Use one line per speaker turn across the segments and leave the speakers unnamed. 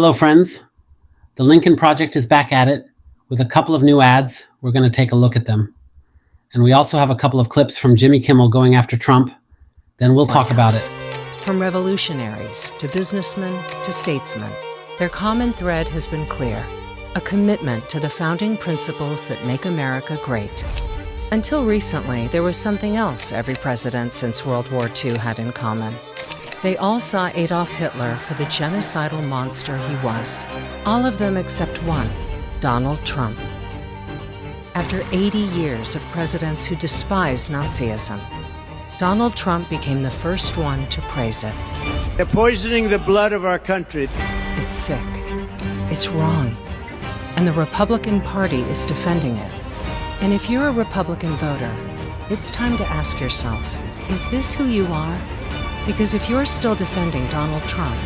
Hello, friends. The Lincoln Project is back at it with a couple of new ads. We're going to take a look at them. And we also have a couple of clips from Jimmy Kimmel going after Trump. Then we'll talk about it.
From revolutionaries to businessmen to statesmen, their common thread has been clear: a commitment to the founding principles that make America great. Until recently, there was something else every president since World War II had in common. They all saw Adolf Hitler for the genocidal monster he was. All of them except one, Donald Trump. After 80 years of presidents who despised Nazism, Donald Trump became the first one to praise it.
They're poisoning the blood of our country.
It's sick. It's wrong. And the Republican Party is defending it. And if you're a Republican voter, it's time to ask yourself, is this who you are? Because if you're still defending Donald Trump,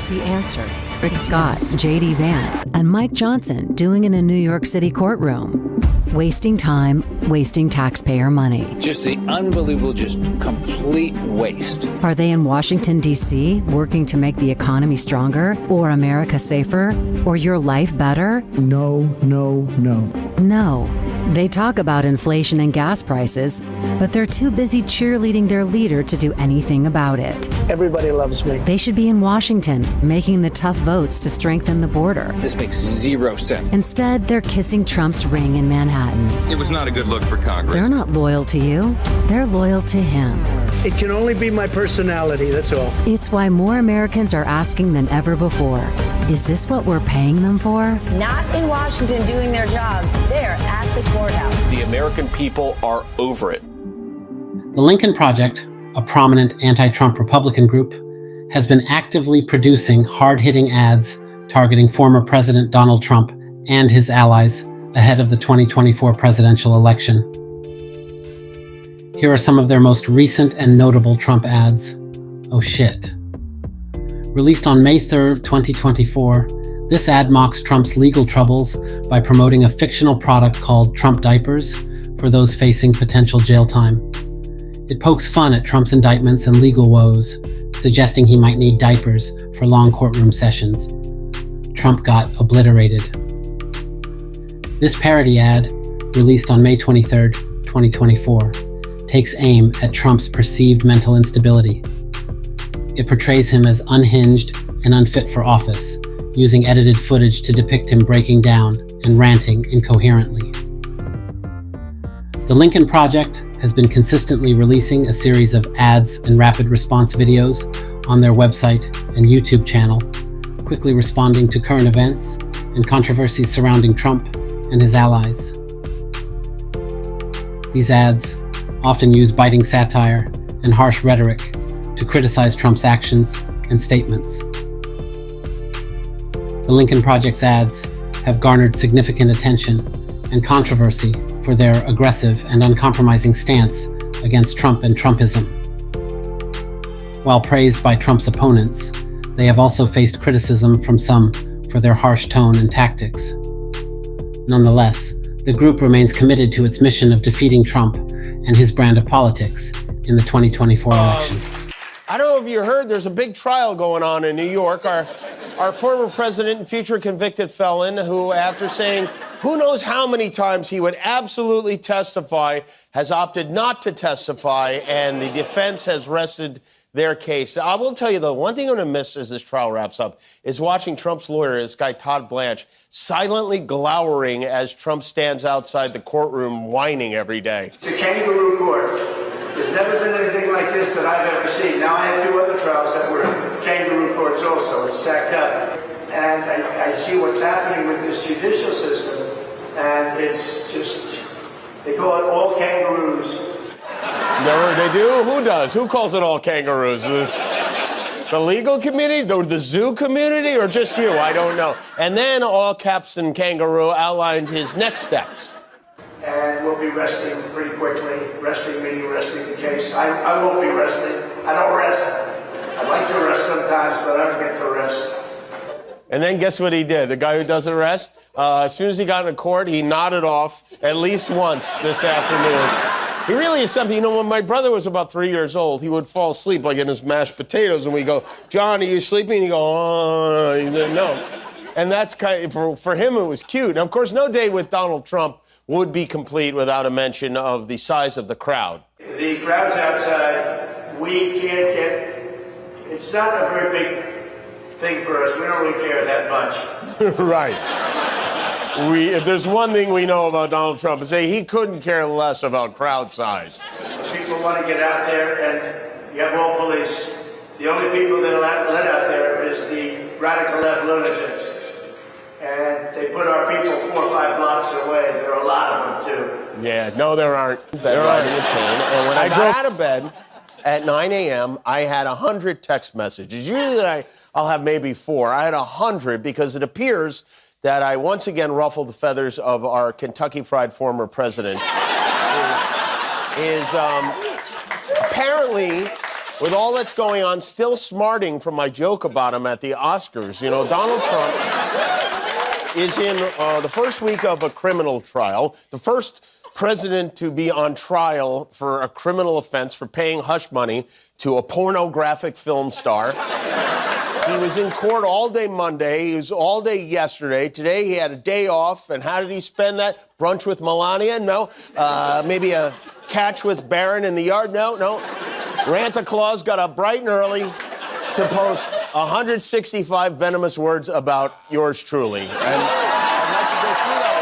the answer
Rick
is
Scott,
yes.
J.D. Vance, and Mike Johnson doing in a New York City courtroom. Wasting time, wasting taxpayer money.
Just the unbelievable, just complete waste.
Are they in Washington, D.C., working to make the economy stronger, or America safer, or your life better?
No, no, no.
No. They talk about inflation and gas prices, but they're too busy cheerleading their leader to do anything about it.
Everybody loves me.
They should be in Washington, making the tough votes to strengthen the border.
This makes zero sense.
Instead, they're kissing Trump's ring in Manhattan.
It was not a good look for Congress.
They're not loyal to you. They're loyal to him.
It can only be my personality, that's all.
It's why more Americans are asking than ever before, is this what we're paying them for?
Not in Washington doing their jobs. They're at the courthouse.
The American people are over it.
The Lincoln Project, a prominent anti-Trump Republican group, has been actively producing hard-hitting ads targeting former President Donald Trump and his allies ahead of the 2024 presidential election. Here are some of their most recent and notable Trump ads. Oh shit. Released on May 3rd, 2024, this ad mocks Trump's legal troubles by promoting a fictional product called Trump Diapers for those facing potential jail time. It pokes fun at Trump's indictments and legal woes, suggesting he might need diapers for long courtroom sessions. Trump got obliterated. This parody ad, released on May 23rd, 2024, takes aim at Trump's perceived mental instability. It portrays him as unhinged and unfit for office, using edited footage to depict him breaking down and ranting incoherently. The Lincoln Project has been consistently releasing a series of ads and rapid response videos on their website and YouTube channel, quickly responding to current events and controversies surrounding Trump and his allies. These ads often use biting satire and harsh rhetoric to criticize Trump's actions and statements. The Lincoln Project's ads have garnered significant attention and controversy for their aggressive and uncompromising stance against Trump and Trumpism. While praised by Trump's opponents, they have also faced criticism from some for their harsh tone and tactics. Nonetheless, the group remains committed to its mission of defeating Trump and his brand of politics in the 2024 election.
I don't know if you heard, there's a big trial going on in New York. Our former president and future convicted felon who, after saying who knows how many times he would absolutely testify, has opted not to testify, and the defense has rested their case. I will tell you, the one thing I'm going to miss as this trial wraps up is watching Trump's lawyer, this guy Todd Blanche, silently glowering as Trump stands outside the courtroom whining every day.
It's a kangaroo court. There's never been anything like this that I've ever seen. Now I have two other trials that were kangaroo courts also. It's stacked up. And I see what's happening with this judicial system, and it's just, they call it all kangaroos.
They do? Who does? Who calls it all kangaroos? The legal community, the zoo community, or just you? I don't know. And then all caps and kangaroo outlined his next steps.
And we'll be resting pretty quickly. Resting meaning resting the case. I won't be resting. I don't rest. I like to rest sometimes, but I don't get to rest.
And then guess what he did? The guy who doesn't rest? As soon as he got into court, he nodded off at least once this afternoon. He really is something. You know, when my brother was about 3 years old, he would fall asleep like in his mashed potatoes, and we go, "John, are you sleeping?" And he'd go, "Oh," he said, "No." And that's kind of, for him, it was cute. And of course, no day with Donald Trump would be complete without a mention of the size of the crowd.
The crowds outside, we can't get, it's not a very big thing for us. We don't really care that much.
Right. If there's one thing we know about Donald Trump, is that he couldn't care less about crowd size.
People want to get out there, and you have all police. The only people that are let out there is the radical left lunatics. And they put our people 4 or 5 blocks away. There are a lot of them, too.
Yeah, no, there aren't. There aren't. And when I got out of bed at 9 a.m., I had 100 text messages. Usually I'll have maybe 4. I had 100 because it appears that I once again ruffled the feathers of our Kentucky Fried former president, who is apparently, with all that's going on, still smarting from my joke about him at the Oscars. You know, Donald Trump is in the first week of a criminal trial, the first president to be on trial for a criminal offense for paying hush money to a pornographic film star. He was in court all day Monday. He was all day yesterday. Today he had a day off. And how did he spend that? Brunch with Melania? No. Maybe a catch with Barron in the yard? No. Ranta Claus got up bright and early to post 165 venomous words about yours truly. And I'd like to go through that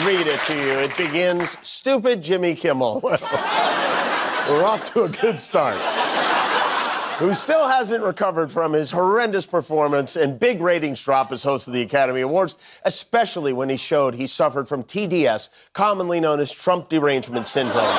with you now. Read it to you. It begins, "Stupid Jimmy Kimmel." We're off to a good start. Who still hasn't recovered from his horrendous performance and big ratings drop as host of the Academy Awards, especially when he showed he suffered from TDS, commonly known as Trump derangement syndrome,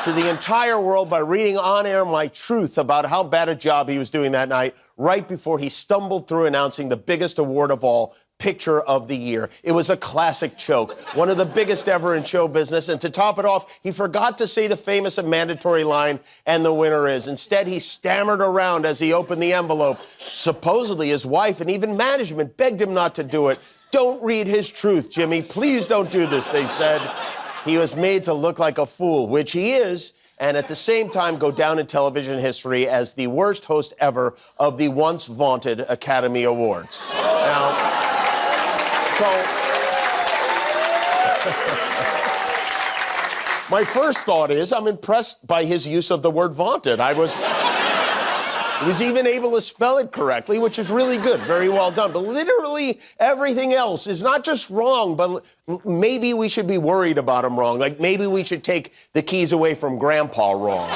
to the entire world by reading on air my truth about how bad a job he was doing that night, right before he stumbled through announcing the biggest award of all, Picture of the Year. It was a classic choke, one of the biggest ever in show business, and to top it off, he forgot to say the famous and mandatory line, "and the winner is." Instead, he stammered around as he opened the envelope. Supposedly, his wife and even management begged him not to do it. "Don't read his truth, Jimmy. Please don't do this," they said. He was made to look like a fool, which he is, and at the same time go down in television history as the worst host ever of the once vaunted Academy Awards. Now, my first thought is I'm impressed by his use of the word vaunted. He was even able to spell it correctly, which is really good. Very well done. But literally everything else is not just wrong, but maybe we should be worried about him wrong. Like maybe we should take the keys away from Grandpa wrong.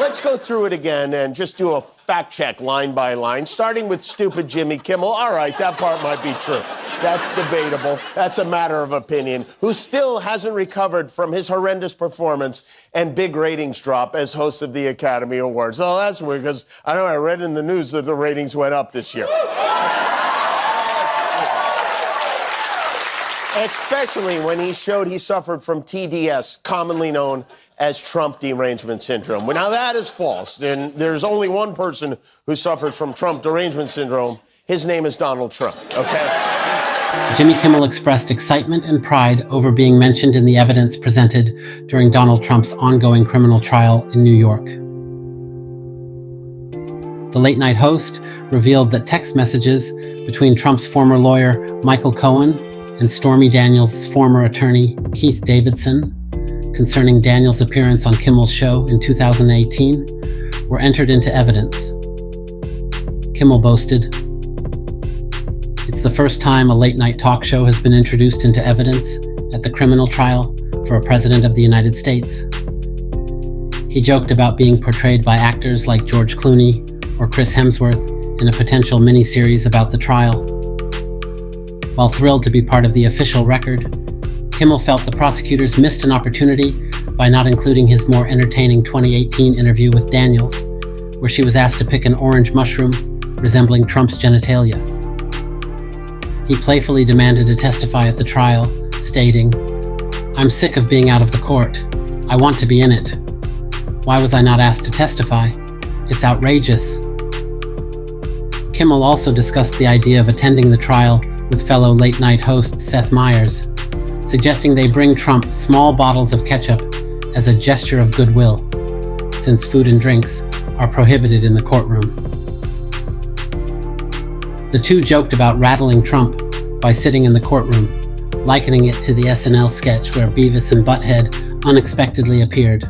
Let's go through it again and just do a fact check line by line, starting with stupid Jimmy Kimmel. All right, that part might be true. That's debatable. That's a matter of opinion. Who still hasn't recovered from his horrendous performance and big ratings drop as host of the Academy Awards. Oh, that's weird, because I read in the news that the ratings went up this year. Especially when he showed he suffered from TDS, commonly known as Trump derangement syndrome. Well, now that is false. And there's only one person who suffered from Trump derangement syndrome. His name is Donald Trump, okay?
Jimmy Kimmel expressed excitement and pride over being mentioned in the evidence presented during Donald Trump's ongoing criminal trial in New York. The late-night host revealed that text messages between Trump's former lawyer, Michael Cohen, and Stormy Daniels' former attorney, Keith Davidson, concerning Daniels' appearance on Kimmel's show in 2018, were entered into evidence. Kimmel boasted, "It's the first time a late-night talk show has been introduced into evidence at the criminal trial for a president of the United States." He joked about being portrayed by actors like George Clooney or Chris Hemsworth in a potential miniseries about the trial. While thrilled to be part of the official record, Kimmel felt the prosecutors missed an opportunity by not including his more entertaining 2018 interview with Daniels, where she was asked to pick an orange mushroom resembling Trump's genitalia. He playfully demanded to testify at the trial, stating, "I'm sick of being out of the court. I want to be in it. Why was I not asked to testify? It's outrageous." Kimmel also discussed the idea of attending the trial with fellow late-night host Seth Meyers, suggesting they bring Trump small bottles of ketchup as a gesture of goodwill, since food and drinks are prohibited in the courtroom. The two joked about rattling Trump by sitting in the courtroom, likening it to the SNL sketch where Beavis and Butthead unexpectedly appeared.